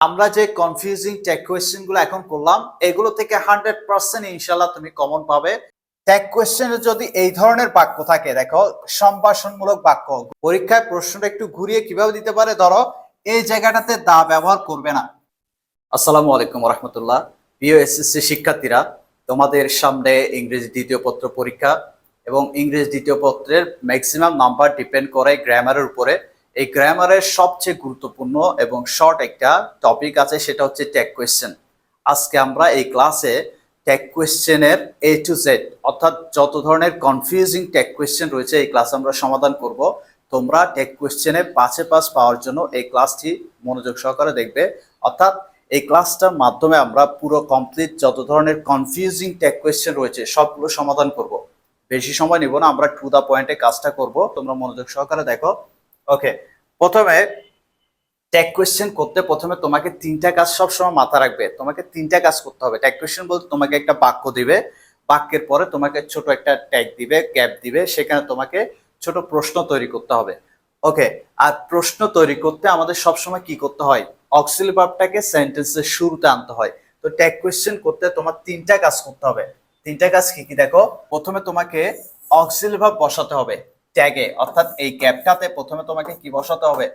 আমরা যে confusing tag question গুলো এখন করলাম এগুলো থেকে 100% ইনশাল্লাহ তুমি কমন পাবে। ট্যাগ কোয়েশ্চেনে যদি এই ধরনের বাক্য থাকে, দেখো সম্ভাষণমূলক বাক্য, পরীক্ষায় প্রশ্নটা একটু ঘুরিয়ে কিভাবে দিতে পারে, ধরো এই জায়গাটাতে দা ব্যবহার করবে না। আসসালামু আলাইকুম রহমতুল্লাহ। প্রিয় এসএসসি শিক্ষার্থীরা, তোমাদের সামনে ইংরেজি দ্বিতীয় পত্র পরীক্ষা এবং ইংরেজি দ্বিতীয় পত্রের ম্যাক্সিমাম নাম্বার ডিপেন্ড করে গ্রামারের উপরে। এই গ্রামারের সবচেয়ে গুরুত্বপূর্ণ এবং শর্ট একটা টপিক আছে, সেটা হচ্ছে ট্যাগ কোয়েশ্চেন। আজকে আমরা এই ক্লাসে ট্যাগ কোয়েশ্চেনের এ টু জেড, অর্থাৎ যত ধরনের কনফিউজিং ট্যাগ কোয়েশ্চেন রয়েছে এই ক্লাসে আমরা সমাধান করব। তোমরা ট্যাগ কোয়েশ্চেনে 5-এ 5 পাওয়ার জন্য এই ক্লাসটি মনোযোগ সহকারে দেখবে। অর্থাৎ এই ক্লাসটার মাধ্যমে আমরা পুরো কমপ্লিট যত ধরনের কনফিউজিং ট্যাগ কোয়েশ্চেন রয়েছে সবগুলো সমাধান করব। বেশি সময় নিব না, আমরা টু দা পয়েন্টে কাজটা করব। তোমরা মনোযোগ সহকারে দেখো। ওকে, প্রথমে ট্যাগ কোয়েশ্চেন করতে প্রথমে তোমাকে 3টা কাজ সবসময় মাথায় রাখবে। তোমাকে 3টা কাজ করতে হবে। ট্যাগ কোয়েশ্চেন বলতে তোমাকে একটা বাক্য দিবে, বাক্যের পরে তোমাকে ছোট একটা ট্যাগ দিবে, গ্যাপ দিবে, সেখানে তোমাকে ছোট প্রশ্ন তৈরি করতে হবে। ওকে, আর প্রশ্ন তৈরি করতে আমাদের সবসময় কি করতে হয়, অক্সিলারি ভার্বটাকে সেন্টেন্সের শুরুতে আনতে হয়। তো ট্যাগ কোয়েশ্চেন করতে তোমার 3টা কাজ করতে হবে। 3টা কাজ কি কি দেখো। প্রথমে তোমাকে অক্সিলারি ভার্ব বসাতে হবে ট্যাগে, অর্থাৎ এই গ্যাপটাতে প্রথমে তোমাকে কি বসাতে হবে,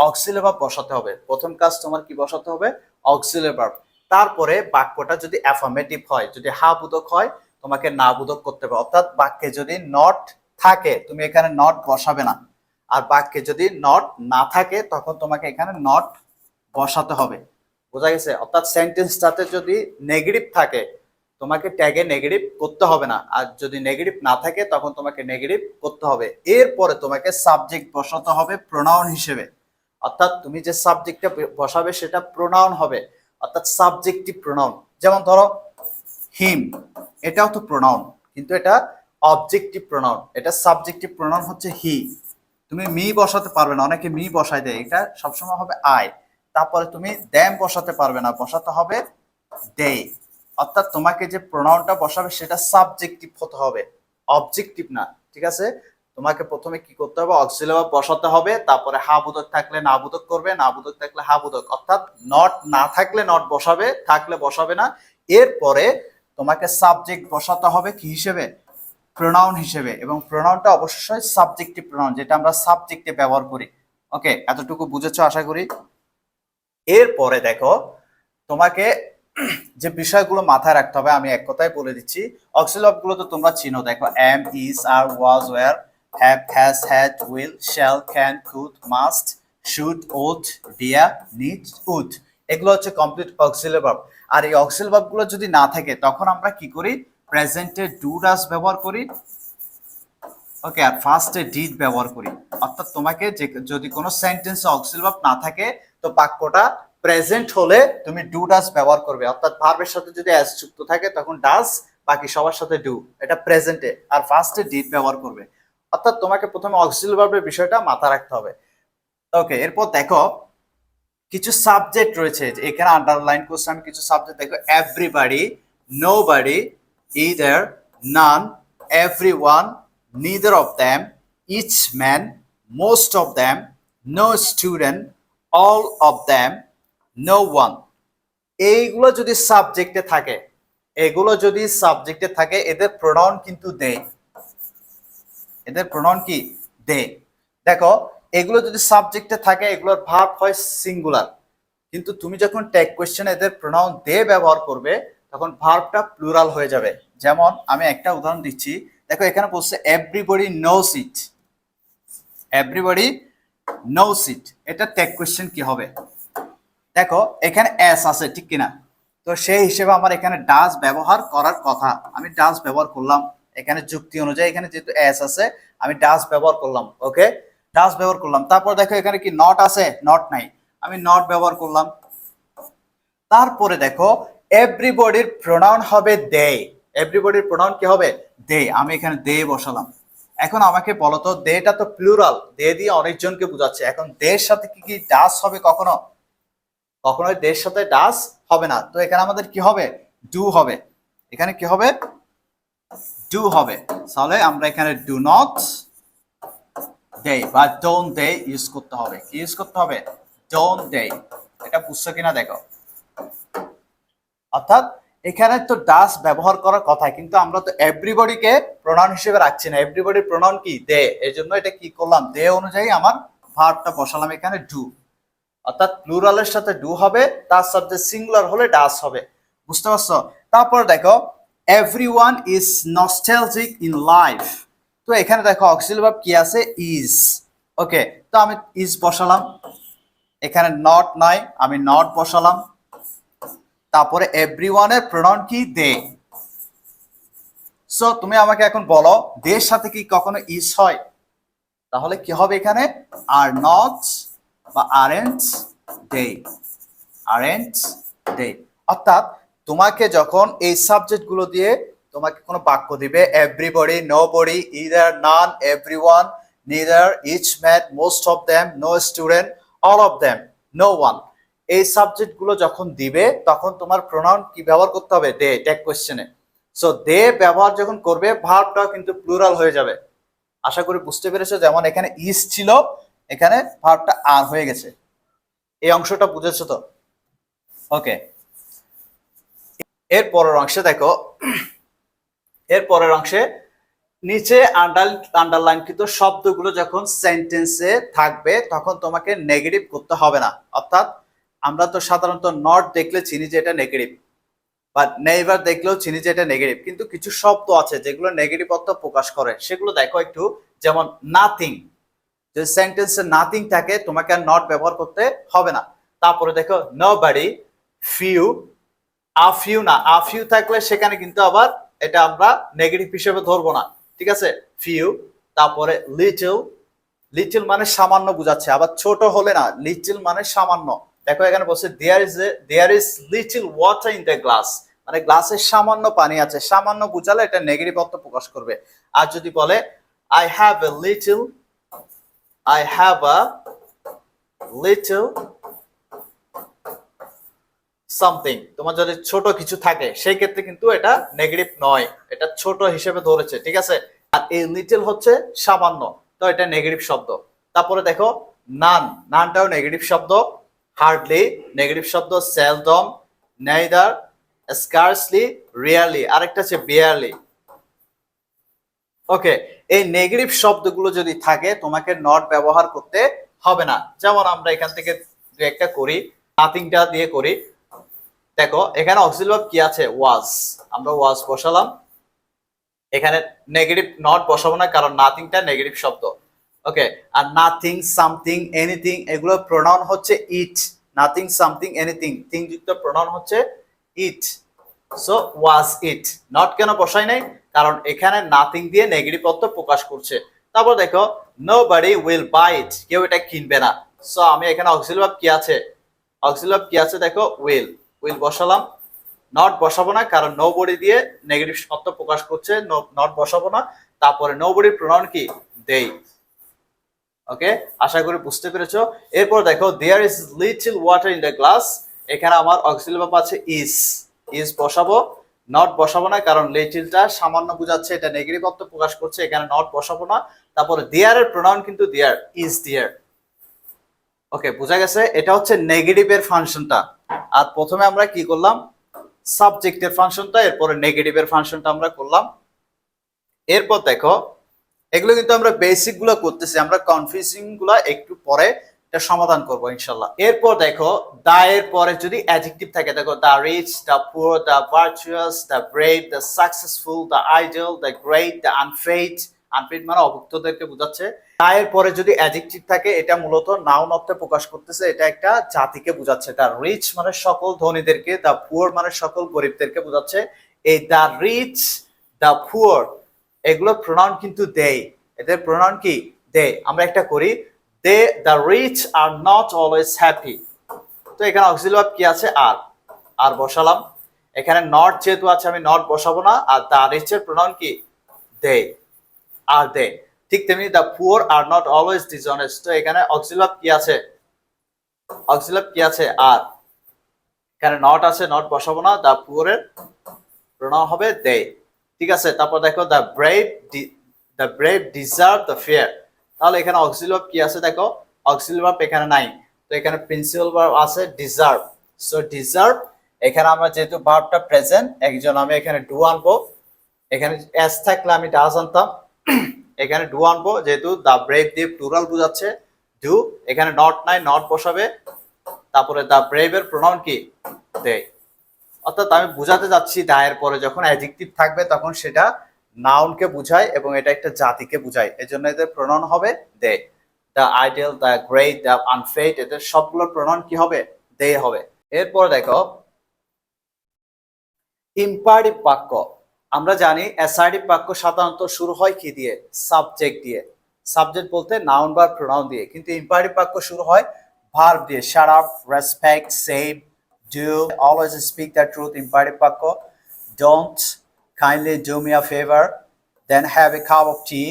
অক্সিলারি ভার্ব বসাতে হবে। প্রথম কাজ তোমার কি বসাতে হবে, অক্সিলারি ভার্ব। তারপরে বাক্যটা যদি অ্যাফার্মেটিভ হয়, যদি হা বোধক হয়, তোমাকে না বোধক করতে হবে। অর্থাৎ বাক্যে যদি নট থাকে তুমি এখানে নট বসাবে না, আর বাক্যে যদি নট না থাকে তখন তোমাকে এখানে নট বসাতে হবে। বোঝা গেছে? অর্থাৎ সেন্টেন্সটাতে যদি নেগেটিভ থাকে তোমাকে ট্যাগে নেগেটিভ করতে হবে না, আর যদি নেগেটিভ না থাকে তখন তোমাকে নেগেটিভ করতে হবে। এরপরে তোমাকে সাবজেক্ট বসাতে হবে প্রোনাউন হিসেবে। অর্থাৎ তুমি যে সাবজেক্টটা বসাবে সেটা প্রোনাউন হবে, অর্থাৎ সাবজেক্টিভ প্রোনাউন। যেমন ধরো হিম, এটাও তো প্রোনাউন, কিন্তু এটা অবজেক্টিভ প্রোনাউন। এটা সাবজেক্টিভ প্রোনাউন হচ্ছে হি। তুমি মি বসাতে পারবে না, অনেকে মি বসায় দেয়, এটা সবসময় হবে আই। তারপরে তুমি দ্যাম বসাতে পারবে না, বসাতে হবে দে। অর্থাৎ তোমাকে যে প্রোনাউনটা বসাবে সেটা সাবজেক্টিভ হতে হবে, অবজেক্টিভ না। ঠিক আছে? তোমাকে প্রথমে কি করতে হবে, অক্সিলারি ভার্ব বসাতে হবে, তারপরে হা বোধক থাকলে না বোধক করবে, না বোধক থাকলে হা বোধক। অর্থাৎ নট না থাকলে নট বসাবে, থাকলে বসাবে না। এরপরে তোমাকে সাবজেক্ট বসাতে হবে কি হিসেবে, প্রোনাউন হিসেবে, এবং প্রোনাউনটা অবশ্যই সাবজেক্টিভ প্রোনাউন, যেটা আমরা সাবজেক্টে ব্যবহার করি। ওকে, এতটুকু বুঝেছো আশা করি। এরপরে দেখো তোমাকে যে বিষয়গুলো মাথায় রাখতে হবে আমি এক কথায় বলে দিচ্ছি। অক্সিলারি ভার্বগুলো তো তোমরা চিনো, দেখো am, is, are, was, were, have, has, had, will, shall, can, could, must, should, ought, dare, need, would. এগুলো হচ্ছে কমপ্লিট অক্সিলারি ভার্ব। আর এই অক্সিলারি ভার্বগুলো যদি না থাকে তখন আমরা কি করি, প্রেজেন্টে ডু ডাজ ব্যবহার করি। ওকে, আর ফার্স্টে ডিড ব্যবহার করি। অর্থাৎ তোমাকে যে যদি কোনো সেন্টেন্সে অক্সিলারি ভার্ব না থাকে তো বাক্যটা প্রেজেন্ট হলে তুমি ডু ডাজ ব্যবহার করবে। অর্থাৎ ভার্বের সাথে যদি অ্যাস যুক্ত থাকে তখন ডাজ, বাকি সবার সাথে ডু, এটা প্রেজেন্টে, আর ফার্স্টে ডিড ব্যবহার করবে। অর্থাৎ তোমাকে প্রথমে অক্সিলারি ভার্বের বিষয়টা মাথা রাখতে হবে। ওকে, এরপর দেখো কিছু সাবজেক্ট রয়েছে, এখানে আন্ডারলাইন করছি আমি কিছু সাবজেক্ট। দেখো everybody, nobody, either, none, everyone, neither of them, each man, most of them, no student, all of them, no one। এইগুলো যদি সাবজেক্টে থাকে, এগুলো যদি সাবজেক্টে থাকে এদের প্রোনাউন কিন্তু দে। এদের প্রোনাউন কি, দে। দেখো এগুলো যদি সাবজেক্টে থাকে এগুলোর ভার্ব হয় সিঙ্গুলার, কিন্তু তুমি যখন ট্যাগ কোয়েশ্চেনে এদের প্রোনাউন দে ব্যবহার করবে তখন ভার্বটা প্লুরাল হয়ে যাবে। যেমন আমি একটা উদাহরণ দিচ্ছি, দেখো এখানে বলছে এভরিবডি নোস ইট, এভরিবডি নোস ইট, এটা ট্যাগ কোয়েশ্চেন কি হবে, দেখো এখানে এস আছে ঠিক কিনা, তো সেই হিসেবে আমার এখানে ডাজ ব্যবহার করার কথা, আমি ডাজ ব্যবহার করলাম। এখানে যুক্তি অনুযায়ী এখানে যেহেতু এস আছে আমি ডাজ ব্যবহার করলাম। ওকে, ডাজ ব্যবহার করলাম। তারপর দেখো এখানে কি নট আছে, নট নাই, আমি নট ব্যবহার করলাম। তারপরে দেখো এভরিবডির প্রোনাউন হবে দে, এভরিবডির প্রোনাউন কি হবে, দে, আমি এখানে দে বসালাম। এখন আমাকে বলো তো দেটা তো প্লুরাল, দে দিয়ে অনেকজনকে বোঝাচ্ছে, এখন দের সাথে কি কি ডাস হবে, কখনো কখনো দের সাথে ডাস হবে না, তো এখানে আমাদের কি হবে, ডু হবে। এখানে কি হবে, ডু হবে। তাহলে আমরা এখানে ডু নট দে বা ডোন্ট দে ইউজ করতে হবে। কি ইউজ করতে হবে, ডোন্ট দে। এটা বুঝছো কিনা দেখো। অর্থাৎ এখানে তো ডাস ব্যবহার করার কথা, কিন্তু আমরা তো এভরিবডিকে প্রোনাউন হিসেবে রাখছি না। এভরিবডি প্রোনাউন কি? দে। এর জন্য এটা কি করলাম? দে অনুযায়ী আমার ভার্বটা বসালাম এখানে ডু। অর্থাৎ প্লুরালের সাথে ডু হবে, তার সাথে সিঙ্গুলার হলে ডাস হবে। বুঝতে পারছো? তারপর দেখো everyone is nostalgic in life. তো এখানে দেখো অক্সিলারি ভার্ব কি আছে? ইজ। ওকে, তো আমি ইজ বসালাম, এখানে নট নাই, আমি নট বসালাম। তারপরে এভরিওয়ানের প্রোনাউন কি? দে। সো তুমি আমাকে এখন বলো দের সাথে কি কখনো ইজ হয়? তাহলে কি হবে এখানে? আর নট বা আরেন্ট দে, আরেন্ট দে। অর্থাৎ তোমাকে যখন এই সাবজেক্ট গুলো দিয়ে তোমাকে কোনো বাক্য দিবে, everybody, nobody, either, none, everyone, neither, each man, most of them, no student, all of them, no one, এই সাবজেক্ট গুলো যখন দিবে তখন তোমার প্রোনাউন কি ব্যবহার করতে হবে? দে, ট্যাগ কোয়েশ্চেনে। সো দে ব্যবহার যখন করবে ভার্বটাও কিন্তু প্লুরাল হয়ে যাবে। আশা করি বুঝতে পেরেছো। যেমন এখানে ইজ ছিল, এখানে ভার্বটা আর হয়ে গেছে। এই অংশটা বুঝেছো তো? ওকে, এর পরের অংশে দেখো, এর পরের অংশে নিচে আন্ডারলাইনকৃত শব্দগুলো যখন সেন্টেন্সে থাকবে তখন তোমাকে নেগেটিভ করতে হবে না। অর্থাৎ আমরা তো সাধারণত নট দেখলে চিনি যে এটা নেগেটিভ, বা নেইবার দেখলেও চিনি যে এটা নেগেটিভ, কিন্তু কিছু শব্দ আছে যেগুলো নেগেটিভ অর্থ প্রকাশ করে, সেগুলো দেখো একটু। যেমন নাথিং, যদি সেন্টেন্সে নাথিং থাকে তোমাকে আর নট ব্যবহার করতে হবে না। তারপরে দেখো নোবডি, ফিউ, আফিউ না, আফিউ থাকলে সেখানে কিন্তু আবার এটা আমরা নেগেটিভ হিসেবে ধরবো না, ঠিক আছে? ফিউ। তারপরে লিটল, লিটল মানে সামান্য বোঝাচ্ছে, আবার ছোট হলে না, লিটল মানে সামান্য। দেখো এখানে বলছে there is little water in the glass, মানে গ্লাসে সামান্য পানি আছে। সামান্য বুঝালে এটা নেগেটিভ অর্থ প্রকাশ করবে। আর যদি বলে I have a little, I have a little something, তোমার যদি ছোট কিছু থাকে সেই ক্ষেত্রে কিন্তু এটা নেগেটিভ নয়, এটা ছোট হিসেবে ধরেছে, ঠিক আছে? আর এই লিটল হচ্ছে সামান্য, তো এটা নেগেটিভ শব্দ। তারপরে দেখো নান, নানটাও নেগেটিভ শব্দ। হার্ডলি নেগেটিভ শব্দ। সেলডম, নেইদার, স্কার্সলি, রিয়ারলি, আরেকটা হচ্ছে বিয়ারলি। ওকে, এই নেগেটিভ শব্দগুলো যদি থাকে তোমাকে নট ব্যবহার করতে হবে না। যেমন আমরা এখান থেকে দু একটা করি, নাথিংটা দিয়ে করি। দেখো এখানে অক্সিলারি ভার্ব কি আছে? ওয়াজ, আমরা ওয়াজ বসালাম। এখানে নেগেটিভ নট বসাবো না, কারণ নাথিংটা নেগেটিভ শব্দ। ওকে, আর নাথিং, সামথিং, এনিথিং, এগুলো প্রোনাউন হচ্ছে ইট। নাথিং, সামথিং, এনিথিং, থিং যুক্ত প্রোনাউন হচ্ছে ইট। So was it. নট কেন বসাই নাই? কারণ এখানে নাথিং দিয়ে নেগেটিভ অর্থ প্রকাশ করছে। তারপর দেখো নোবডি উইল বাই ইট, কেউ এটা কিনবে না। সো আমি এখানে অক্সিলারি ভার্ব কি আছে? অক্সিলারি ভার্ব কি আছে দেখো? উইল, উইল বসালাম। নট বসাবো না, কারণ নোবডি দিয়ে নেগেটিভ অর্থ প্রকাশ করছে, নট বসাবো না। তারপরে নোবডির প্রোনাউন কি? দেই। ওকে, আশা করি বুঝতে পেরেছো। এরপর দেখো there is little water in the glass, এখানে আমার অক্সিলারি ভার্ব আছে ইজ, ইজ বসাবো। নট বসাবো না, কারণ লিটলটা সামান্য বোঝাচ্ছে, এটা নেগেটিভ অর্থ প্রকাশ করছে, এখানে নট বসাবো না। তারপরে দেয়ার এর প্রোনাউন কিন্তু দেয়ার, ইজ দেয়ার। ওকে, বোঝা গেছে? এটা হচ্ছে নেগেটিভের ফাংশনটা। আর প্রথমে আমরা কি করলাম? সাবজেক্টের ফাংশনটা, এরপরে নেগেটিভের ফাংশনটা আমরা করলাম। এরপর দেখো এগুলো কিন্তু আমরা বেসিক গুলো করতেছি, আমরা কনফিউজিং গুলো একটু পরে এটা সমাধান করব ইনশাল্লাহ। এরপর দেখো দা এর পরে যদি অ্যাডজেক্টিভ থাকে, দেখো the rich, the poor, the virtuous, the brave, the successful, the idle, the great, the unfed. Unfed মানে অভুক্তদেরকে বোঝাচ্ছে। দা এর পরে যদি অ্যাডজেক্টিভ থাকে এটা মূলত নাউন অর্থে প্রকাশ করতেছে, এটা একটা জাতিকে বোঝাচ্ছে। দা রিচ মানে সকল ধনীদেরকে, দা পুয়ার মানে সকল গরিবদেরকে বোঝাচ্ছে। এই দা রিচ, দা পুয়ার, এগুলো প্রোনাউন কিন্তু দেই, এদের প্রোনাউন কি? দে। আমরা একটা করি, they the rich are not always happy. তো এখানে অক্সিলারি ভার্ব কি আছে? আর, আর বসালাম। এখানে নট যেহেতু আছে আমি নট বসাবো না। আর দ্য রিচ এর প্রোনাউন কি? দে, আর দে। ঠিক তেমনি the poor R not always dishonest, তো এখানে অক্সিলারি ভার্ব কি আছে? অক্সিলারি ভার্ব কি আছে? আর। এখানে নট আছে, নট বসাবো না। দ্য পুয়ার এর প্রোনাউন হবে দে, ঠিক আছে? তারপর দেখো the brave deserve the fair, তাহলে এখানে অক্সিলারি ভার্ব কি আছে? দেখো অক্সিলারি ভার্ব এখানে নাই। তো এখানে প্রিন্সিপাল ভার্ব আছে ডিজার্ভ। সো ডিজার্ভ, এখানে আমরা যেহেতু ভার্বটা প্রেজেন্ট, একজন আমি এখানে ডু আনবো, এখানে এস থাকলে আমি ডাজ আনতাম, এখানে ডু আনবো যেহেতু দা ব্রেভ দিয়ে প্লুরাল বোঝাচ্ছে ডু, এখানে নট নাই, নট বসাবে, তারপরে দা ব্রেভের প্রোনাউন কি দে। অর্থাৎ আমি বুঝাতে যাচ্ছি দায়ের পরে যখন অ্যাডজেক্টিভ থাকবে তখন সেটা নাউনকে বুঝায় এবং এটা একটা জাতিকে বুঝায়, এজন্য এদের প্রোনাউন হবে they. The ideal, the great, the unfed, এদের সবগুলোর প্রোনাউন কি হবে? দে হবে। এরপর দেখো ইম্পারেটিভ বাক্য। আমরা জানি অ্যাসার্টিভ বাক্য সাধারণত শুরু হয় কি দিয়ে? সাবজেক্ট দিয়ে। সাবজেক্ট বলতে নাউন বা প্রোনাউন দিয়ে, কিন্তু ইম্পারেটিভ বাক্য শুরু হয় ভার্ব দিয়ে। Shut up, respect, save, do, always speak the truth imperative বাক্য। Don't, kindly do me a favour, then have a cup of tea.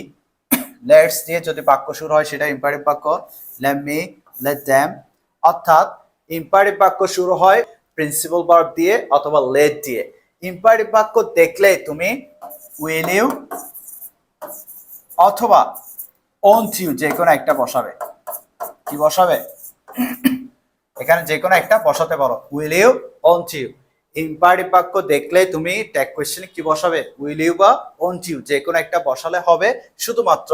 Let's দিয়ে যদি বাক্য শুরু হয় সেটা ইম্পারেটিভ বাক্য। Let me, let them. অর্থাৎ ইম্পারেটিভ বাক্য শুরু হয় প্রিন্সিপাল ভার্ব দিয়ে অথবা লেট দিয়ে। ইম্পারেটিভ বাক্য দেখলে তুমি উইল ইউ অথবা ওন্ট ইউ যে কোনো একটা বসাবে। কি বসাবে? এখানে যে কোনো একটা বসাতে পারো, will you, won't you. Imperative বাক্য দেখলে তুমি ট্যাগ কোয়েশ্চেনে কি বসাবে? উইল ইউ বা ওন্ট ইউ যে কোনো একটা বসালে হবে। শুধুমাত্র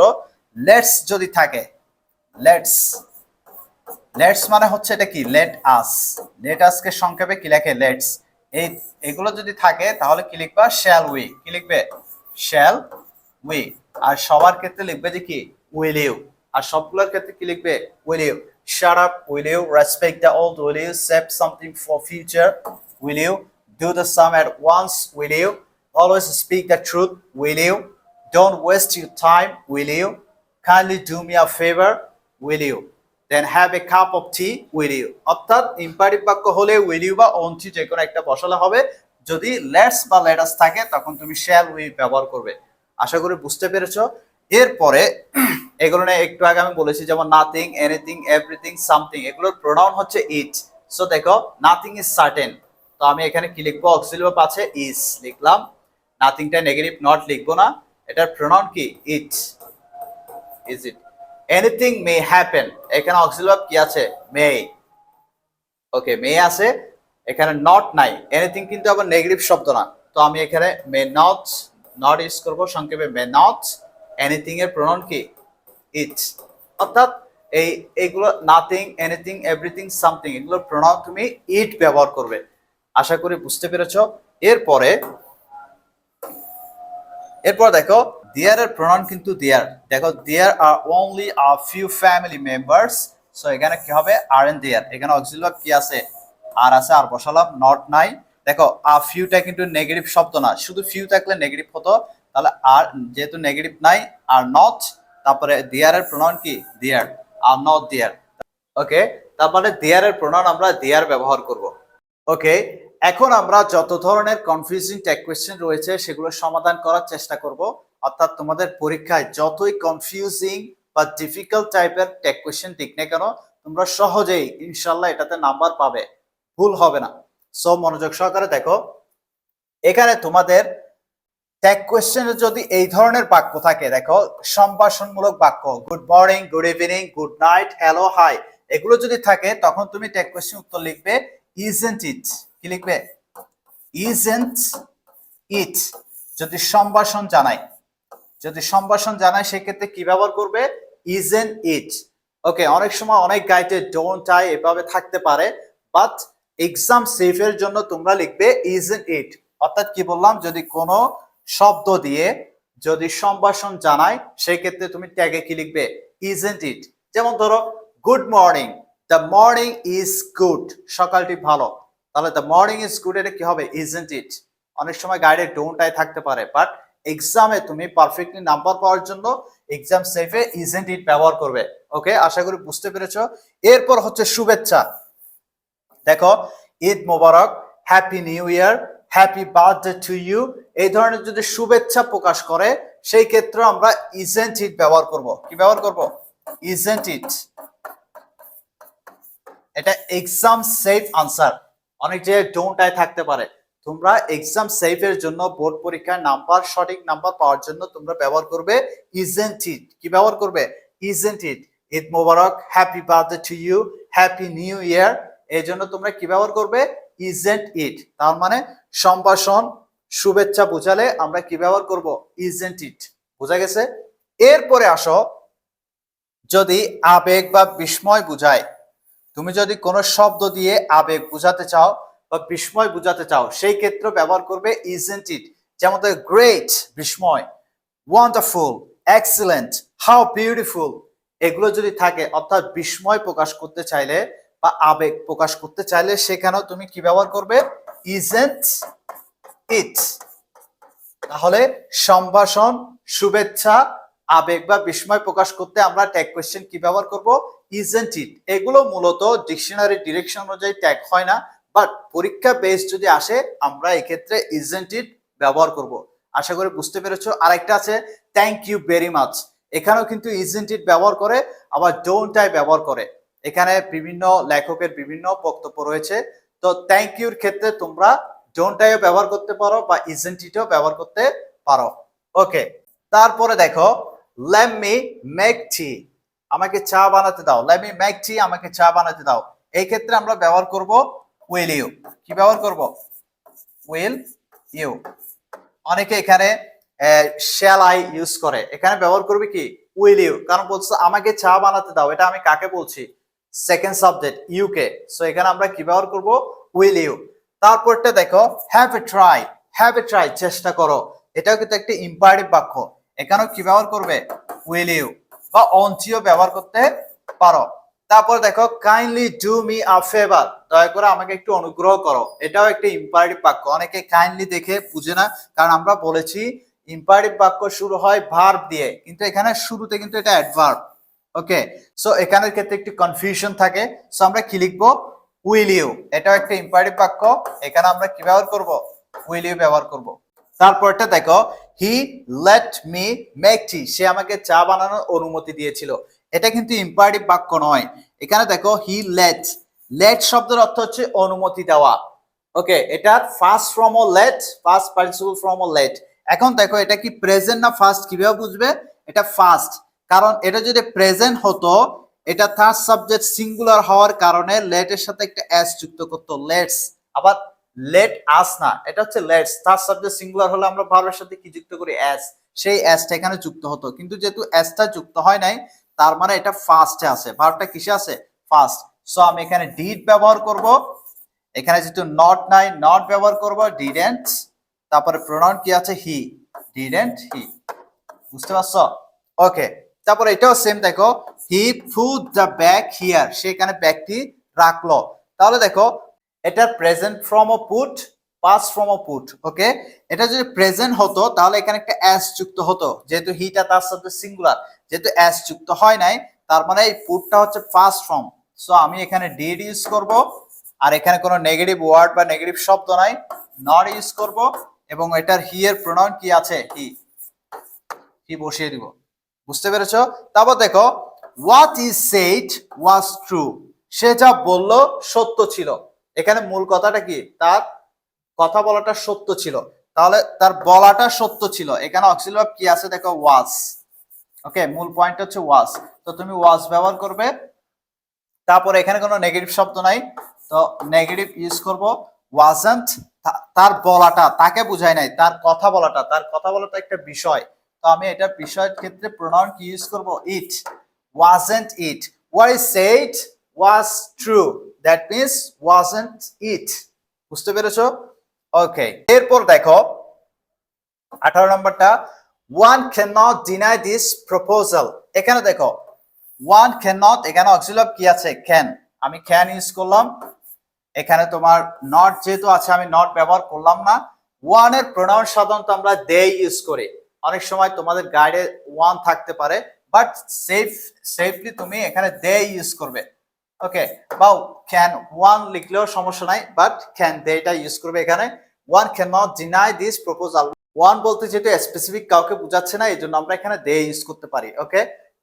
লেটস যদি থাকে, লেটস, লেটস মানে হচ্ছে এটা কি? Let us. লেট আসকে সংক্ষেপে কি লেখে? লেটস। এই এগুলো যদি থাকে তাহলে কি লিখবা? Shall we. কি লিখবে? Shall we. আর সবার ক্ষেত্রে লিখবে যে কি? Will you. আর সবগুলোর ক্ষেত্রে কি লিখবে? Will you. Shut up, will you. Respect the old, will you. Save something for future, will you. Do the sum at once, will you. Always speak the truth, will you. Don't waste your time, will you. Kindly do me a favour, will you. Then have a cup of tea, will you. অর্থাৎ imperative বাক্য হলে will you বা won't you যে কোনো একটা বসালে হবে। যদি লেটস বা লেটাস থাকে তখন তুমি শ্যাল উই ব্যবহার করবে। আশা করি বুঝতে পেরেছো। এরপরে এগুলো নিয়ে একটু আগে আমি বলেছি, যেমন নাথিং, এনিথিং, এভরিথিং, সামথিং, এগুলোর প্রোনাউন হচ্ছে ইট। সো দেখো নাথিং ইজ সার্টেন, তো আমি এখানে কি লিখবো? অক্সিলারি ভার্ব আছে ইজ, লিখলাম। নাথিংটা নেগেটিভ, নট লিখবো না, এটার প্রোনাউন কি? It, is it. Anything may happen, এখানে অক্সিলারি ভার্ব কি আছে? মে। ওকে, মে আছে, এখানে নট নাই। এনিথিং কিন্তু আবার নেগেটিভ শব্দ না, তো আমি এখানে মে নট, নট ইউজ করবো, সংক্ষেপে মে নট। এনিথিং এর প্রোনাউন কি? ইট। অর্থাৎ এইগুলো নাথিং, এনিথিং, এভরিথিং, সামথিং, এগুলোর প্রোনাউন তুমি ইট ব্যবহার করবে। আশা করি বুঝতে পেরেছো। এরপরে দেখো দেয়ার এর প্রোনাউন কিন্তু দেয়ার। দেখো there are only a few family members, so এখানে কি হবে? Aren't there. এখানে অক্সিলারি ভার্ব কি আছে? আর আছে, আর বসালাম। নট নাই। দেখো আ ফিউটা কিন্তু নেগেটিভ শব্দ না, শুধু ফিউ থাকলে নেগেটিভ হতো, তাহলে আর যেহেতু নেগেটিভ নাই, আর নট, তারপরে দেয়ার এর প্রোনাউন কি? দেয়ার, আর নট দেয়ার। ওকে, তারপরে দেয়ার এর প্রোনাউন আমরা দেয়ার ব্যবহার করব। ওকে, এখন আমরা যত ধরনের কনফিউজিং ট্যাগ কোয়েশ্চেন রয়েছে সেগুলো সমাধান করার চেষ্টা করব। অর্থাৎ তোমাদের পরীক্ষায় যতই কনফিউজিং বা ডিফিকাল্ট টাইপের ট্যাগ কোয়েশ্চেন দিক না কেন, তোমরা সহজেই ইনশাল্লাহ এটাতে নাম্বার পাবে, ভুল হবে না। সো মনোযোগ সহকারে দেখো, এখানে তোমাদের ট্যাগ কোয়েশ্চেনে যদি এই ধরনের বাক্য থাকে, দেখো সম্ভাষণমূলক বাক্য, good morning, good evening, good night, hello, hi, এগুলো যদি থাকে তখন তুমি ট্যাগ কোয়েশ্চেন উত্তর লিখবে ইজন্ট ইট। কি লিখবে? ইজন্ট ইট। যদি সম্ভাষণ জানায়, যদি সম্ভাষণ জানায় সেক্ষেত্রে কি ব্যবহার করবে? ইজন্ট ইট। ওকে, অনেক সময় অনেক গাইডে ডোন্ট আই এভাবে থাকতে পারে, বাট এক্সাম সেফের জন্য তোমরা লিখবে ইজন্ট ইট। অর্থাৎ কি বললাম? যদি কোনো শব্দ দিয়ে যদি সম্ভাষণ জানায় সেই ক্ষেত্রে তুমি ট্যাগে কি লিখবে? Isn't it. যেমন ধরো good morning, the morning is good, সকালটি ভালো, তাহলে দ্য মর্নিং ইজ গুড, এটা কি হবে? Isn't it. অনেক সময় গাইডে ডোন্ট আই থাকতে পারে, বাট এক্সামে তুমি পারফেক্টলি নাম্বার পাওয়ার জন্য এক্সাম সেফে ইজন্ট ইট ব্যবহার করবে। ওকে, আশা করি বুঝতে পেরেছো। এরপর হচ্ছে শুভেচ্ছা। দেখো Eid Mubarak, happy new year, happy birthday to you, এই ধরনের যদি শুভেচ্ছা প্রকাশ করে সেই ক্ষেত্রে আমরা ইজন্ট ইট ব্যবহার করব। কি ব্যবহার করব? Isn't it. এটা এক্সাম সেফ আনসার। অনেক জায়গায় ডোন্ট আই থাকতে পারে, তোমরা এক্সাম সেফের জন্য বোর্ড পরীক্ষায় নাম্বার, সঠিক নাম্বার পাওয়ার জন্য তোমরা ব্যবহার করবে ইজন্ট ইট। কি ব্যবহার করবে? Isn't it. Eid Mubarak, happy birthday to you, happy new year, এই জন্য তোমরা কি ব্যবহার করবে? Isn't it. তার মানে সম্ভাষণ শুভেচ্ছা বোঝালে আমরা কি ব্যবহার করব? Isn't it. বোঝা গেছে? এরপরে আসো, যদি আবেগ বা বিস্ময় বুঝায়, তুমি যদি কোনো শব্দ দিয়ে আবেগ বুঝাতে চাও বা বিস্ময় বুঝাতে চাও, সেই ক্ষেত্রে ব্যবহার করবে ইজেন্ট ইট। যেমন গ্রেট বিস্ময়, ওয়ান্ডারফুল, এক্সিলেন্ট, হাউ বিউটিফুল, এগুলো যদি থাকে, অর্থাৎ বিস্ময় প্রকাশ করতে চাইলে বা আবেগ প্রকাশ করতে চাইলে, সেখানেও তুমি কি ব্যবহার করবে? ইজেন্ট ইট। তাহলে সম্ভাষণ, শুভেচ্ছা, আবেগ বা বিস্ময় প্রকাশ করতে আমরা ট্যাগ কোয়েশ্চেন কি ব্যবহার করব? ইজেন্ট ইট। এগুলো মূলত ডিকশনারি ডিরেকশন অনুযায়ী ট্যাগ হয় না, বাট পরীক্ষা বেস যদি আসে আমরা এক্ষেত্রে ইজেন্ট ইট ব্যবহার করব। আশা করি বুঝতে পেরেছো। আরেকটা আছে থ্যাংক ইউ ভেরি মাচ, এখানেও কিন্তু ইজেন্ট ইট ব্যবহার করে, আবার ডোন্ট আই ব্যবহার করে। এখানে বিভিন্ন লেখকের বিভিন্ন বক্তব্য রয়েছে। তো থ্যাংক ইউর ক্ষেত্রে তোমরা ডোন্ট আইও ব্যবহার করতে পারো বা ইজেন্ট ইটও ব্যবহার করতে পারো। ওকে, তারপরে দেখো লেট মি মেক টি, আমাকে চা বানাতে দাও। লেট মি মেক টি, আমাকে চা বানাতে দাও। এই ক্ষেত্রে আমরা ব্যবহার করব উইল ইউ। কি ব্যবহার করব? Will you. অনেকে এখানে শ্যাল আই ইউজ করে, এখানে ব্যবহার করবে কি? Will you. কারণ বলছে আমাকে চা বানাতে দাও, এটা আমি কাকে বলছি? সেকেন্ড সাবজেক্ট ইউ কে। সো এখানে আমরা কি ব্যবহার করব? Will you. তারপরটা দেখো have a try, have a try, চেষ্টা করো। এটাও কিন্তু একটা ইম্পারেটিভ বাক্য, এখানেও কি ব্যবহার করবে? উইল ইউ বা অনটিও ব্যবহার করতে পারো। তারপর দেখো kindly do me a favour, দয়া করে আমাকে একটু অনুগ্রহ করো। এটাও একটা ইম্পারেটিভ বাক্য। অনেকে কাইন্ডলি দেখে বুঝে না, কারণ আমরা বলেছি ইম্পারেটিভ বাক্য শুরু হয় ভার্ব দিয়ে, কিন্তু এখানে শুরুতে কিন্তু এটা অ্যাডভার্ব। ওকে, সো এখানের ক্ষেত্রে একটু কনফিউশন থাকে। সো আমরা কি লিখবো? Will you. এটাও একটা ইম্পারেটিভ বাক্য, এখানে আমরা কি ব্যবহার করব? উইল ইউ ব্যবহার করব। তারপরটা দেখো he let me make tea, সে আমাকে চা বানানোর অনুমতি দিয়েছিল। এটা কিন্তু ইম্পারেটিভ বাক্য নয়। এখানে দেখো হি লেট, লেট শব্দের অর্থ হচ্ছে অনুমতি দেওয়া। ওকে, এটার ফার্স্ট ফর্ম ও লেট, ফার্স্ট পার্টিসিপল ফর্ম ও লেট। এখন দেখো এটা কি প্রেজেন্ট না ফার্স্ট, কিভাবে বুঝবে? এটা ফার্স্ট, কারণ এটা যদি প্রেজেন্ট হতো, এটা থার্ড সাবজেক্ট সিঙ্গুলার হওয়ার কারণে লেটের সাথে একটা এস যুক্ত করতো, লেটস। আবার লেট আস না, এটা হচ্ছে লেটস। থার্ড সাবজেক্ট সিঙ্গুলার হলে আমরা ভার্বের সাথে কি যুক্ত করি? এস। সেই এসটা এখানে যুক্ত হতো, কিন্তু যেহেতু এসটা যুক্ত হয় নাই, তার মানে এটা ফার্স্টে আছে। ভার্বটা কিসে আছে? ফার্স্ট। সো আমি এখানে ডিড ব্যবহার করব। এখানে যেহেতু নট নাই, নট ব্যবহার করব, ডিডেন্ট। তারপরে প্রোনাউন কি আছে? হি, ডিডেন্ট হি। বুঝতে পারছো? ওকে, তারপরে এটাও সেম দেখো he put the bag here, সেখানে ব্যাগটি রাখলো। তাহলে দেখো এটা প্রেজেন্ট ফর্ম ও পুট, পাস্ট ফর্ম ও পুট। ওকে, এটা যদি প্রেজেন্ট হতো তাহলে এখানে একটা এস যুক্ত হতো, যেহেতু হিটা তার সাথে সিঙ্গুলার, যেহেতু এস যুক্ত হয় নাই, তার মানে এই পুটটা হচ্ছে ফার্স্ট ফর্ম। সো আমি এখানে ডিড ইউজ করব, আর এখানে কোনো নেগেটিভ ওয়ার্ড বা নেগেটিভ শব্দ নাই, নট ইউজ করব, এবং এটার হি এর প্রোনাউন কি আছে? হি, হি বসিয়ে দিব। বুঝতে পেরেছো? তারপর দেখো what is said was true, সে যা বলল সত্য ছিল। এখানে মূল কথাটা কি? তার কথা বলাটা সত্য ছিল। তাহলে তার বলাটা সত্য ছিল, এখানে অক্সিলারি ভার্ব কি আছে? দেখো ওয়াজ। ওকে, মূল পয়েন্ট হচ্ছে ওয়াজ, তো তুমি ওয়াজ ব্যবহার করবে। তারপরে এখানে কোনো নেগেটিভ শব্দ নাই, তো নেগেটিভ ইউজ করব। ওয়াজন্ট, তার বলাটা, তাকে বুঝায় নাই, তার কথা বলাটা, তার কথা বলাটা একটা বিষয়, তো আমি এটা বিষয়ের ক্ষেত্রে প্রোনাউন কি ইউজ করব? It, wasn't it. What is said was true, that means wasn't it. বুঝতে পেরেছো? ওকে, এরপর দেখো 18 নম্বরটা, one can not deny this proposal. এখানে দেখো ওয়ান ক্যান নট, এখানে অক্সিলারি ভার্ব কি আছে? ক্যান। আমি ক্যান ইউজ করলাম। এখানে তোমার নট যেহেতু আছে, আমি নট ব্যবহার করলাম না। ওয়ান এর প্রোনাউন সাধারণত আমরা দে ইউজ করি। অনেক সময় তোমাদের গাইডে ওয়ান থাকতে পারে, বাট সেফলি তুমি এখানে দে ইউজ করবে। ওকে, বা ক্যান ওয়ান লিখলেও সমস্যা নাই, বাট ক্যান দে এটা ইউজ করবে এখানে। One can not deny this proposal, one বলতে যেহেতু স্পেসিফিক কাউকে বোঝাচ্ছে না, এই জন্য আমরা এখানে দে ইউজ করতে পারি। ওকে,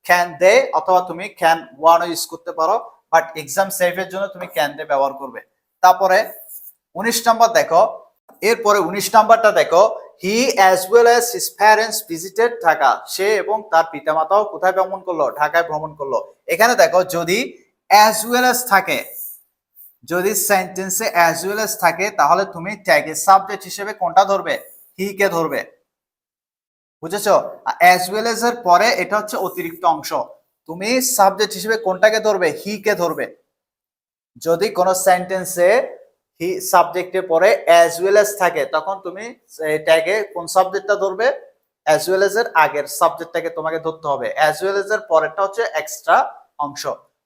ক্যান দে, অথবা তুমি ক্যান ওয়ান ইউজ করতে পারো, বাট এক্সাম সেফের জন্য তুমি ক্যান দে ব্যবহার করবে। তারপরে 19 নাম্বার দেখো, এরপরে 19 নাম্বারটা দেখো, he as well as his parents visited Dhaka, সে এবং তার পিতামাতাও কোথায় ভ্রমণ করলো, ঢাকায় ভ্রমণ করলো। এখানে দেখো যদি অ্যাজ ওয়েল অ্যাজ থাকে, যদি সেন্টেন্সে অ্যাজ ওয়েল অ্যাজ থাকে তাহলে তুমি ট্যাগের সাবজেক্ট হিসেবে কোনটা ধরবে, হি কে ধরবে, বুঝেছো? অ্যাজ ওয়েল এজ এর পরে এটা হচ্ছে অতিরিক্ত অংশ, তুমি সাবজেক্ট হিসেবে কোনটাকে ধরবে, হি কে ধরবে। যদি কোনো সেন্টেন্সে হি সাবজেক্টের পরে অ্যাজ ওয়েল এজ থাকে তখন তুমি ট্যাগে কোন সাবজেক্টটা ধরবে, অ্যাজ ওয়েল এজ এর আগের সাবজেক্টটাকে তোমাকে ধরতে হবে, অ্যাজ ওয়েল এজ এর পরেরটা হচ্ছে এক্সট্রা অংশ।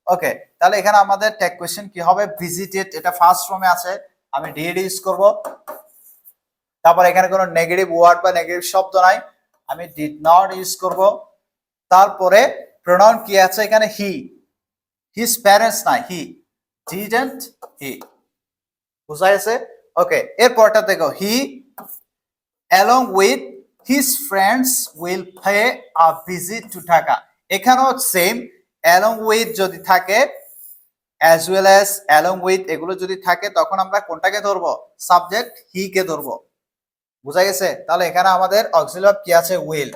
ওকে, তাহলে এখানে আমাদের ট্যাগ কোয়েশ্চেন কি হবে, ভিজিটেড, এটা ফার্স্ট ফর্মে আছে, আমি ডিড ইউজ করব। তারপর এখানে কোনো নেগেটিভ ওয়ার্ড বা নেগেটিভ শব্দ নাই, আমি ডিড নট ইউজ করব। তারপরে প্রোনাউন কি আছে এখানে, হি, হিজ প্যারেন্টস নাই, হি, ডিডন্ট হি, বুঝা গেছে? ওকে, এরপরটা দেখো, হি along with his friends will pay a visit to Dhaka, এখানেও সেম, along with যদি থাকে, as well as, along with এগুলো যদি থাকে তখন আমরা কোনটাকে ধরবো, সাবজেক্ট হি কে ধরবো, বুঝা গেছে? তাহলে এখানে আমাদের অক্সিলারি ভার্ব কি আছে, উইল।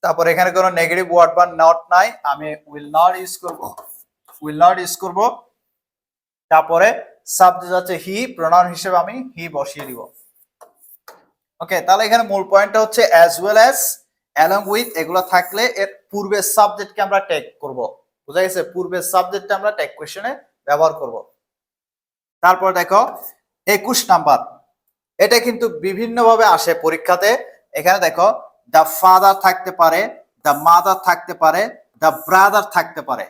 তারপর এখানে কোনো নেগেটিভ ওয়ার্ড বা নট নাই, আমি উইল নট ইউজ করব, উইল নট ইউজ করব। তারপরে সাবজেক্ট আছে হি, প্রোনাউন হিসেবে আমি হি বসিয়ে দিব। ওকে, তাহলে এখানে মূল পয়েন্টটা হচ্ছে as well as, along with এগুলো থাকলে এর পূর্বের সাবজেক্টকে আমরা ট্যাগ করব, বুঝা গেছে? পূর্বের সাবজেক্টটা আমরা ট্যাগ কোয়েশ্চেনে ব্যবহার করব। তারপর দেখো 21 নাম্বার, এটা কিন্তু বিভিন্নভাবে আসে পরীক্ষাতে। এখানে দেখো দ্য ফাদার থাকতে পারে, দ্য মাদার থাকতে পারে, দ্য ব্রাদার থাকতে পারে।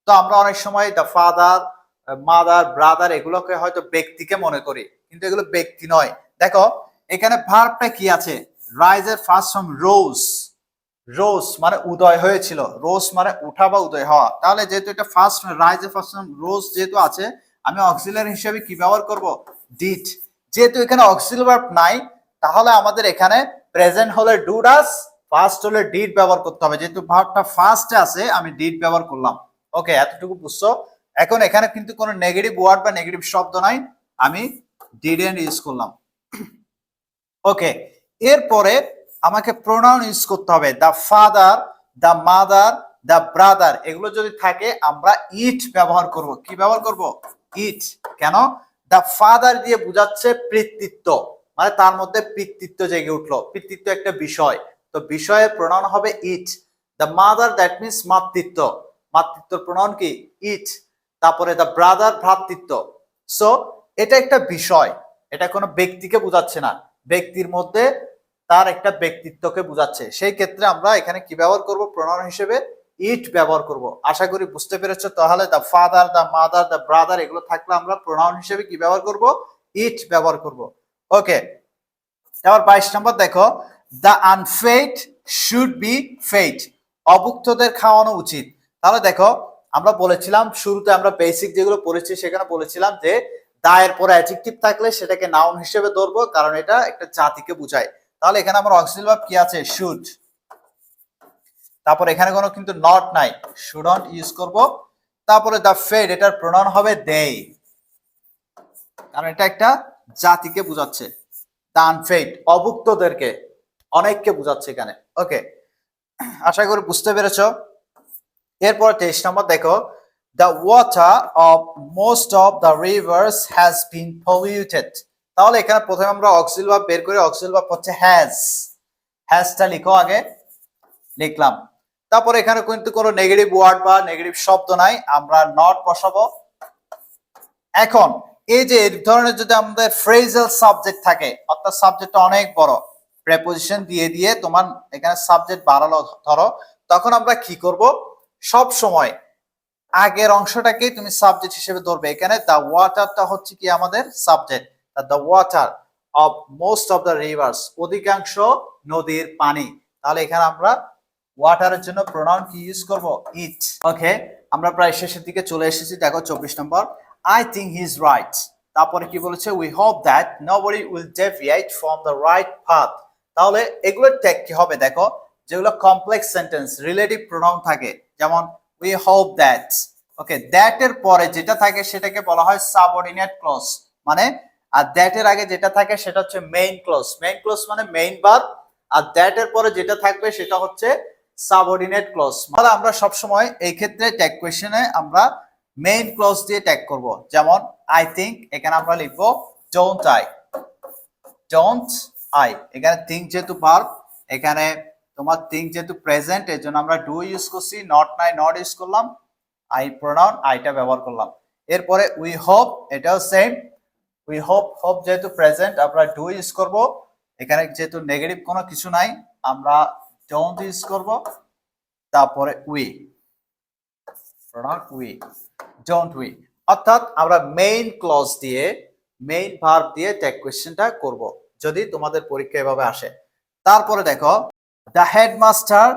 তো আমরা অনেক সময় দ্য ফাদার, মাদার, ব্রাদার এগুলোকে হয়তো ব্যক্তিকে মনে করি, কিন্তু এগুলো ব্যক্তি নয়। দেখো এখানে ভার্বটা কি আছে, রাইজের ফার্স্ট ফর্ম রোজ, রোজ মানে উদয় হয়েছিল, রোজ মানে উঠা বা উদয় হওয়া। তাহলে যেহেতু এটা ফার্স্ট রাইজের ফার্স্ট ফর্ম রোজ যেহেতু আছে, আমি অক্সিলারি হিসেবে কি ব্যবহার করব, ডিড। যেহেতু এখানে অক্সিলারি ভার্ব নাই তাহলে আমাদের এখানে প্রেজেন্ট হলে ডু ডাস, ফার্স্ট হলে ডিড ব্যবহার করতে হবে। যেহেতু ভার্বটা ফার্স্টে আছে আমি ডিড ব্যবহার করলাম। ওকে, এতটুকু বুঝছো? এখন এখানে কিন্তু কোনো নেগেটিভ ওয়ার্ড বা নেগেটিভ শব্দ নাই, আমি ডিডেন্ট ইউজ করলাম। ওকে, এরপরে আমাকে প্রোনাউন ইউজ করতে হবে, the father, the mother, the brother এগুলো যদি থাকে আমরা ইট ব্যবহার করব। কি ব্যবহার করব, ইট। কেন, দ্য ফাদার দিয়ে বোঝাচ্ছে পিতৃত্ব, মানে তার মধ্যে পিতৃত্ব জেগে উঠলো, পিতৃত্ব একটা বিষয়, তো বিষয়ের প্রোনাউন হবে ইট। দ্য মাদার দ্যাট মিনস মাতৃত্ব, মাতৃত্বর প্রোনাউন কি, ইট। তারপরে দ্য ব্রাদার ভ্রাতৃত্ব। সো এটা একটা বিষয়, এটা কোনো ব্যক্তিকে বোঝাচ্ছে না, ব্যক্তির মধ্যে তার একটা ব্যক্তিত্বকে বোঝাচ্ছে। সেই ক্ষেত্রে আমরা এখানে কি ব্যবহার করব, প্রোনাউন হিসেবে ইট ব্যবহার করব। আশা করি বুঝতে পেরেছো। তাহলে the father, the mother, the brother এগুলো থাকলে আমরা প্রোনাউন হিসেবে কি ব্যবহার করব, ইট ব্যবহার করব। ওকে, এবার 22 নম্বর দেখো, the unfed should be fed, অভুক্তদের খাওয়ানো উচিত। তাহলে দেখো আমরা বলেছিলাম শুরুতে, আমরা বেসিক যেগুলো পড়েছি সেখানে বলেছিলাম যে দায়ের পরে অ্যাডজেক্টিভ থাকলে সেটাকে নাউন হিসেবে ধরবো, কারণ এটা একটা জাতিকে বোঝায়। তাহলে এখানে আমার অক্সিলারি ভার্ব কি আছে, শুড। তারপর এখানে কোনো কিন্তু নট নাই, শুডন্ট ইউজ করব। তারপরে দ্য ফেড, এটার প্রোনাউন হবে দে, কারণ এটা একটা জাতিকে বোঝাচ্ছে। দ্য আনফেড অভুক্তদেরকে, অনেককে বোঝাচ্ছে এখানে। ওকে, আশা করি বুঝতে পেরেছো। এরপর 23 নম্বর দেখো, the water of most of the rivers has been polluted। তাহলে এখানে প্রথমে আমরা অক্সিলারি ভার্ব বের করি, অক্সিলারি ভার্ব হচ্ছে হ্যাজ, হ্যাজটা লিখো আগে, লিখলাম। তারপর এখানে কিন্তু কোনো নেগেটিভ ওয়ার্ড বা নেগেটিভ শব্দ নাই, আমরা নট বসাবো। এখন এই যে এই ধরনের যদি আমাদের ফ্রেজাল সাবজেক্ট থাকে, অর্থাৎ সাবজেক্টটা অনেক বড়, প্রেপোজিশন দিয়ে দিয়ে তোমার এখানে সাবজেক্ট বাড়ালো ধরো, তখন আমরা কি করব, সব সময় আগের অংশটাকেই তুমি সাবজেক্ট হিসেবে ধরবে। এখানে দ্য ওয়াটারটা হচ্ছে কি আমাদের subject, the water of most of the rivers, অধিকাংশ নদীর পানি। তাহলে এখানে আমরা ওয়াটারের জন্য প্রোনাউন কি ইউজ করব, ইট। ওকে, আমরা প্রায় শেষের দিকে চলে এসেছি। দেখো 24 নম্বর, I think he is right. তারপরে কি বলেছে, we hope that nobody will deviate from the right path. তাহলে এগুলোর ট্যাগ কি হবে, দেখো যেগুলো কমপ্লেক্স সেন্টেন্স রিলেটিভ প্রোনাউন থাকে, যেমন we hope that. Okay, that এর পরে যেটা থাকে সেটাকে বলা হয় সাবঅর্ডিনেট ক্লজ, মানে আর দ্যাট এর আগে যেটা থাকে সেটা হচ্ছে মেইন ক্লজ। মেইন ক্লজ মানে মেইন ভার্ব, আর দ্যাট এর পরে যেটা থাকবে সেটা হচ্ছে সাবঅর্ডিনেট ক্লজ। মানে আমরা সব সময় এই ক্ষেত্রে ট্যাগ কোয়েশ্চেনে আমরা মেইন ক্লজ দিয়ে ট্যাগ করব। যেমন আই থিংক, এখানে আমরা লিখবো ডোন্ট আই, ডোন্ট আই। এখানে থিংক যেহেতু ভার্ব, এখানে তোমার থিংক যেহেতু প্রেজেন্ট, এর জন্য আমরা ডু ইউজ করছি, নট নাই নট ইউজ করলাম, আই প্রোনাউন আইটা ব্যবহার করলাম। এরপরে উই হোপ, এটাও সেম, উই হোপ, হোপ যেহেতু প্রেজেন্ট আমরা ডু ইউজ করব। এখানে যেহেতু নেগেটিভ কোনো কিছু নাই আমরা ডোন্ট ইউজ করব। তারপরে we, pronoun we, don't we. অর্থাৎ আমরা মেইন ক্লজ দিয়ে, মেইন ভার্ব দিয়ে ট্যাগ কোয়েশ্চেনটা করব যদি তোমাদের পরীক্ষা এভাবে আসে। তারপরে দেখো the headmaster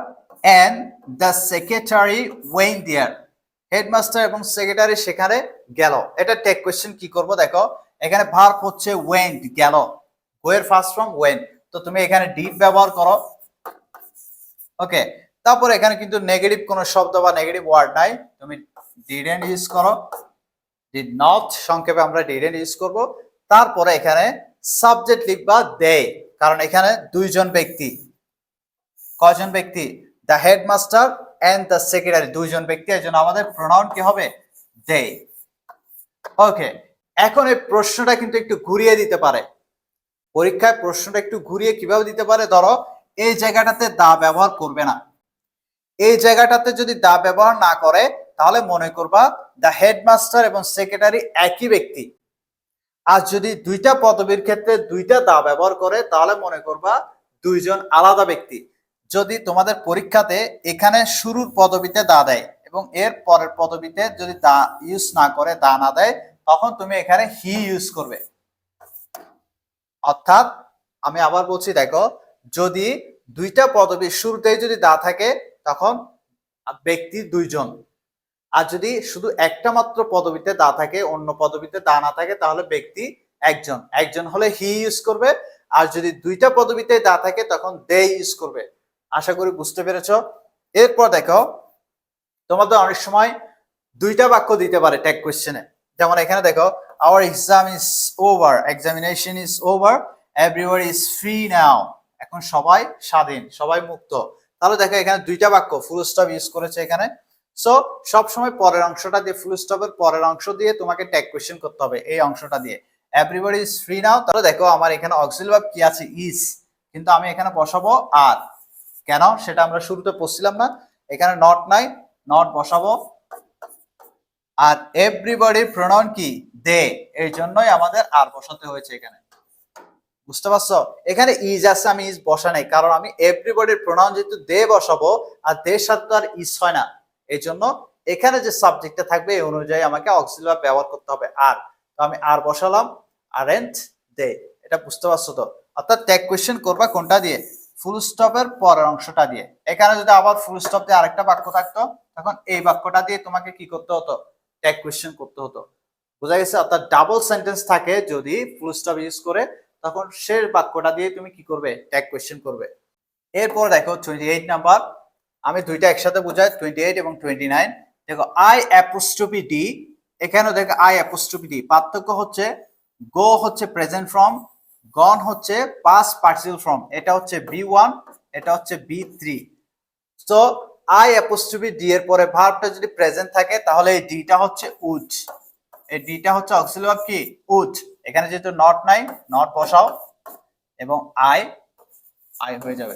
and the secretary went there. Headmaster এবং সেক্রেটারি সেখানে গেল, এটা ট্যাগ কোয়েশ্চেন কি করব দেখো। এখানে ভার্ব হচ্ছে ওয়েন্ট, গেল, গো এর ফার্স্ট ফর্ম ওয়েন, তো তুমি এখানে ডিড ব্যবহার করো। ওকে, তারপর এখানে কিন্তু নেগেটিভ কোনো শব্দ বা নেগেটিভ ওয়ার্ড নাই, তুমি ডিডন্ট ইউজ করো, ডিড নট, সংক্ষেপে আমরা ডিডন্ট ইউজ করব। তারপরে এখানে সাবজেক্ট লিখবা দে, কারণ এখানে দুইজন ব্যক্তি। কয়জন ব্যক্তি? The headmaster and the secretary, দুইজন ব্যক্তি, এর জন্য আমাদের প্রোনাউন কি হবে? দে। ওকে, এখন এই প্রশ্নটা কিন্তু একটু ঘুরিয়ে দিতে পারে পরীক্ষায়। প্রশ্নটা একটু ঘুরিয়ে কিভাবে দিতে পারে, ধরো এই জায়গাটাতে দা ব্যবহার করবে না, এই জায়গাটাতে যদি দা ব্যবহার না করে তাহলে মনে করবা দ্য হেডমাস্টার এবং সেক্রেটারি একই ব্যক্তি। আর যদি দুইটা পদবীর ক্ষেত্রে দুইটা দা ব্যবহার করে তাহলে মনে করবা দুইজন আলাদা ব্যক্তি। যদি তোমাদের পরীক্ষাতে এখানে শুরুর পদবীতে দা দেয় এবং এর পরের পদবীতে যদি দা ইউজ না করে, দা না দেয়, তখন তুমি এখানে হি ইউজ করবে। অর্থাৎ আমি আবার বলছি, দেখো যদি দুইটা পদবীর শুরুতেই যদি দা থাকে তখন ব্যক্তি দুইজন, আর যদি শুধু একটা মাত্র পদবীতে দা থাকে, অন্য পদবীতে দা না থাকে, তাহলে ব্যক্তি একজন। একজন হলে হি ইউজ করবে, আর যদি দুইটা পদবীতে দা থাকে তখন দে ইউজ করবে। আশা করি বুঝতে পেরেছো। এরপর দেখো তোমাদের অনেক সময় দুইটা বাক্য দিতে পারে ট্যাগ কোয়েশ্চেনে। যেমন এখানে দেখো our exam is over, examination is over, everyone is free now, এখন সবাই স্বাধীন, সবাই মুক্ত। তাহলে দেখো এখানে দুইটা বাক্য ফুল স্টপ ইউজ করেছে এখানে। সো সব সময় পরের অংশটা দিয়ে, ফুল স্টপের পরের অংশ দিয়ে তোমাকে ট্যাগ কোয়েশ্চেন করতে হবে, এই অংশটা দিয়ে। এভরিবডি ইজ ফ্রি নাও, তাহলে দেখো আমার এখানে অক্সিলারি ভার্ব কি আছে? ইজ, কিন্তু আমি এখানে বসাবো আর। কেন সেটা আমরা শুরুতে পড়ছিলাম না, এখানে নট নাই, নট বসাবো। আর এভরিবডির প্রোনাউন কি? দে, এই জন্যই আমাদের আর বসাতে হয়েছে এখানে। বুঝতে পারছো? এখানে ইজ আছে, আমি ইজ বসা নাই, কারণ আমি এভরিবডির প্রোনাউন যেহেতু দে বসাবো, আর দে সাথে আর ইজ হয় না, এই জন্য এখানে যে সাবজেক্টটা থাকবে এই অনুযায়ী আমাকে অক্সিলারি ভার্ব ব্যবহার করতে হবে আর। তো আমি আর বসালাম, আরেন্ট দে। এটা বুঝতে পারছো তো? অর্থাৎ ট্যাগ কোয়েশ্চেন করবা কোনটা দিয়ে? ফুল স্টপের পরের অংশটা দিয়ে। এখানে যদি আবার ফুল স্টপ দিয়ে আরেকটা বাক্য থাকতো তখন এই বাক্যটা দিয়ে তোমাকে কি করতে হতো? ট্যাগ কোয়েশ্চেন করতে হতো। বোঝা গেছে? অর্থাৎ ডাবল সেন্টেন্স থাকে যদি ফুল স্টপ ইউজ করে, তখন শেষ বাক্যটা দিয়ে তুমি কি করবে? ট্যাগ কোয়েশ্চেন করবে। এরপর দেখো 28 নাম্বার, আমি দুইটা একসাথে বুঝাই, 28 এবং 29। দেখো আই অ্যাপোস্ট্রফি ডি, এখানেও দেখো আই অ্যাপোস্ট্রফি ডি। পার্থক্য হচ্ছে গো হচ্ছে প্রেজেন্ট ফর্ম, গন হচ্ছে পাস্ট পার্টিসিপল ফর্ম। এটা হচ্ছে বি1, এটা হচ্ছে বি3। তো আই অ্যাপোস্ট্রফি ডি এর পরে ভার্বটা যদি প্রেজেন্ট থাকে তাহলে এই ডিটা হচ্ছে উড, এই ডিটা হচ্ছে অক্সিলারি ভার্ব কি? উড। এখানে যেহেতু নট নাই, নট বসাও এবং আই, আই হয়ে যাবে।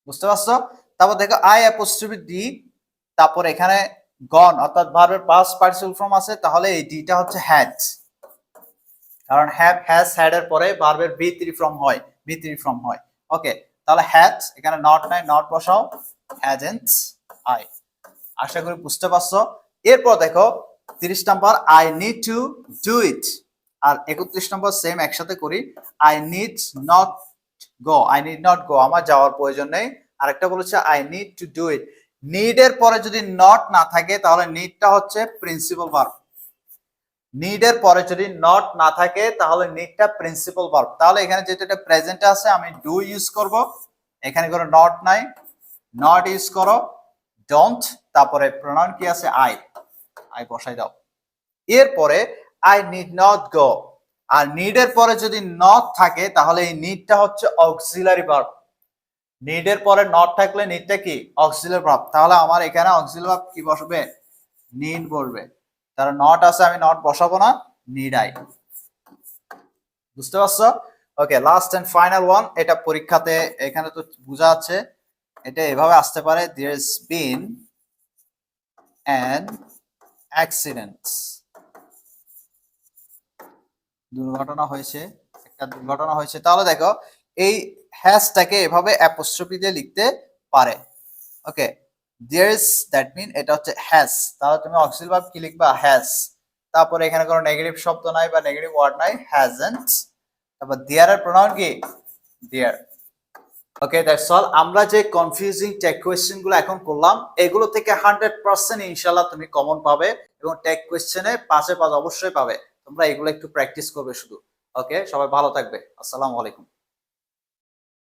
বুঝতে পারছো? তারপর দেখো আই অ্যাপোস্ট্রফি ডি, তারপর এখানে গন অর্থাৎ ভার্বের পাস্ট পার্টিসিপল ফর্ম আছে, তাহলে এই ডিটা হচ্ছে হ্যাড, কারণ হ্যাভ, হ্যাজ, হ্যাড এর পরে ভার্বের বি3 ফর্ম হয়, বি3 ফর্ম হয়। ওকে, তাহলে হ্যাড, এখানে নট নাই, নট বসাও, হ্যাজন্ট আই। আশা করি বুঝতে পারছো। এরপর দেখো 30 number, I need to do it. আর 31 নম্বর সেম একসাথে করি, I need not go, I need not go, আমার যাওয়ার প্রয়োজন নেই। আরেকটা বলেছে I need to do it. Need এর পরে যদি নট না থাকে তাহলে নিডটা হচ্ছে প্রিন্সিপাল ভার্ব। নিড এর পরে যদি নট না থাকে তাহলে নিডটা প্রিন্সিপাল ভার্ব। তাহলে এখানে যেহেতু এটা প্রেজেন্টে আছে আমি ডু ইউজ করব, এখানে কোনো নট নাই, নট ইউজ করো, ডোন্ট, তারপরে প্রোনাউন কি আছে? আই, আই বসাই দাও। এরপরে আই নিড নট গো, আর নিডের পরে যদি নট থাকে তাহলে এই নিডটা হচ্ছে অক্সিলারি ভার্ব। নিডের পরে নট থাকলে নিডটা কি অক্সিলারি ভার্ব। তাহলে আমার এখানে অক্সিলারি ভার্ব কি বসবে নিড বলবে। তার নট আছে আমি নট বসাবো না, নিড আই। বুঝতে পারছো? ওকে, লাস্ট এন্ড ফাইনাল ওয়ান। এটা পরীক্ষাতে এখানে তো বোঝা যাচ্ছে, এটা এভাবে আসতে পারে there has been an accident, দুর্ঘটনা হয়েছে, একটা দুর্ঘটনা হয়েছে। তাহলে দেখো এই হ্যাশটাকে এভাবে অ্যাপোস্ট্রফি দিয়ে লিখতে পারে। ওকে, there is, দ্যাট মিন এটা হচ্ছে হ্যাজ। তাহলে তুমি অক্সিলারি ভার্ব কি লিখবা হ্যাজ। তারপরে এখানে কোনো নেগেটিভ শব্দ নাই বা নেগেটিভ ওয়ার্ড নাই, হ্যাজন্ট। তারপর দেয়ার এর প্রোনাউন কি দেয়ার। ওকে, দ্যাটস অল। আমরা যে কনফিউজিং টেক কোয়েশ্চেন গুলো এখন করলাম এগুলো থেকে 100% ইনশাআল্লাহ তুমি কমন পাবে এবং টেক কোয়েশ্চেনে 5-এ 5 অবশ্যই পাবে। তোমরা এগুলো একটু প্র্যাকটিস করবে শুধু। ওকে, সবাই ভালো থাকবে। আসসালামু আলাইকুম।